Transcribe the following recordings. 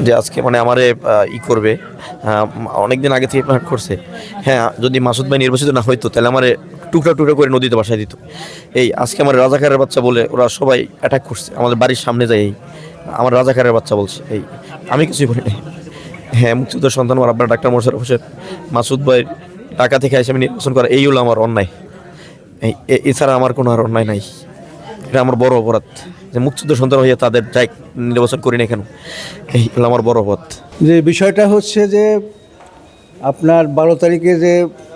যে আজকে মানে আমারে করবে, অনেকদিন আগে থেকে প্ল্যান করছে। হ্যাঁ, যদি মাসুদ ভাই নির্বাচিত না হইতো তাহলে আমারে টুকরা টুকরা করে নদীতে বাসায় দিত। এই আজকে আমার রাজাকারের বাচ্চা বলে ওরা সবাই অ্যাটাক করছে আমাদের বাড়ির সামনে যায়। এই আমার রাজাকারের বাচ্চা বলছে, এই আমি কিছুই বলি নাই। হ্যাঁ, মুক্তিযোদ্ধার সন্তান আমার আপনার ডাক্তার মোশাররফ হোসেন মাসুদ ভাই টাকা থেকে এসে আমি নির্বাচন করা, এই হলো আমার অন্যায়। এছাড়া আমার কোনো আর অন্যায় নাই। এটা আমার বড় অপরাধ যে মুক্তিযুদ্ধ সন্তান হইয়া তাদের যাই নির্বাচন করি না কেন, এই হলো আমার বড় অপরাধ। যে বিষয়টা হচ্ছে যে আপনার 12 তারিখে যে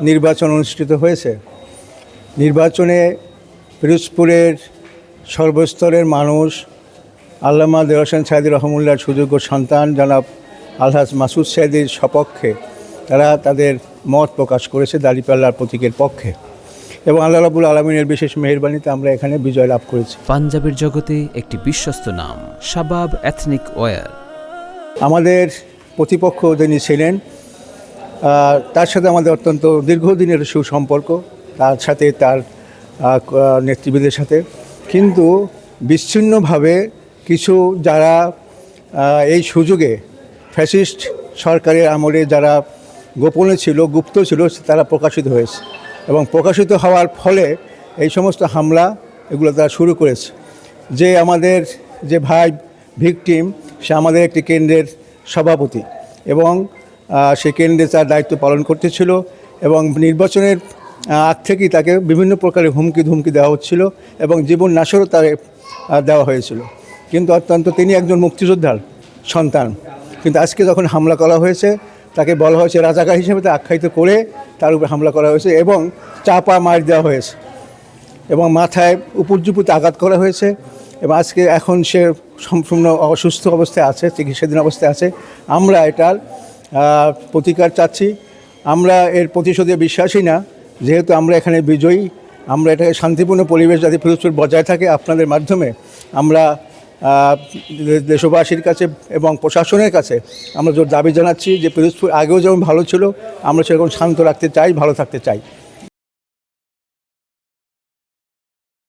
নির্বাচন অনুষ্ঠিত হয়েছে, নির্বাচনে পিরোজপুরের সর্বস্তরের মানুষ আল্লামা দেওয়ার হোসেন সাইদুর রহমুল্লাহর সুযোগ্য সন্তান জনাব আলহাজ মাসুদ সাইদির সপক্ষে তারা তাদের মত প্রকাশ করেছে দাঁড়িপাল্লার প্রতীকের পক্ষে, এবং আল্লাহ রাব্বুল আলামিনের বিশেষ মেহেরবানিতে আমরা এখানে বিজয় লাভ করেছি। পাঞ্জাবের জগতে একটি বিশ্বস্ত নাম শাবাব এথনিক ওয়্যার। আমাদের প্রতিপক্ষ যিনি ছিলেন তার সাথে আমাদের অত্যন্ত দীর্ঘদিনের সুসম্পর্ক, তার সাথে তার নেতৃবৃন্দের সাথে, কিন্তু বিচ্ছিন্নভাবে কিছু যারা এই সুযোগে ফ্যাসিস্ট সরকারের আমলে যারা গোপনে ছিল, গুপ্ত ছিল, তারা প্রকাশিত হয়েছে, এবং প্রকাশিত হওয়ার ফলে এই সমস্ত হামলা এগুলো তারা শুরু করেছে। যে আমাদের যে ভাই ভিকটিম, সে আমাদের একটি কেন্দ্রের সভাপতি, এবং সে কেন্দ্রে তার দায়িত্ব পালন করতেছিল, এবং নির্বাচনের আগ থেকেই তাকে বিভিন্ন প্রকারের হুমকি ধুমকি দেওয়া হচ্ছিল, এবং জীবন নাশেরও তাকে দেওয়া হয়েছিল। কিন্তু অত্যন্ত তিনি একজন মুক্তিযোদ্ধার সন্তান, কিন্তু আজকে যখন হামলা করা হয়েছে তাকে বলা হয়েছে রাজাকার হিসেবে তা আখ্যায়িত করে তার উপরে হামলা করা হয়েছে, এবং চাপা মার দেওয়া হয়েছে, এবং মাথায় উপর্যুপুতে আঘাত করা হয়েছে, এবং আজকে এখন সে সম্পূর্ণ অসুস্থ অবস্থায় আছে, চিকিৎসাধীন অবস্থায় আছে। আমরা এটার প্রতিকার চাচ্ছি, আমরা এর প্রতিশোধে বিশ্বাসী না, যেহেতু আমরা এখানে বিজয়ী। আমরা এটাকে শান্তিপূর্ণ পরিবেশ যাতে পিরোজপুর বজায় থাকে আপনাদের মাধ্যমে আমরা দেশবাসীর কাছে এবং প্রশাসনের কাছে আমরা জোর দাবি জানাচ্ছি যে পিরোজপুর আগেও যেমন ভালো ছিল, আমরা সেরকম শান্ত রাখতে চাই, ভালো থাকতে চাই।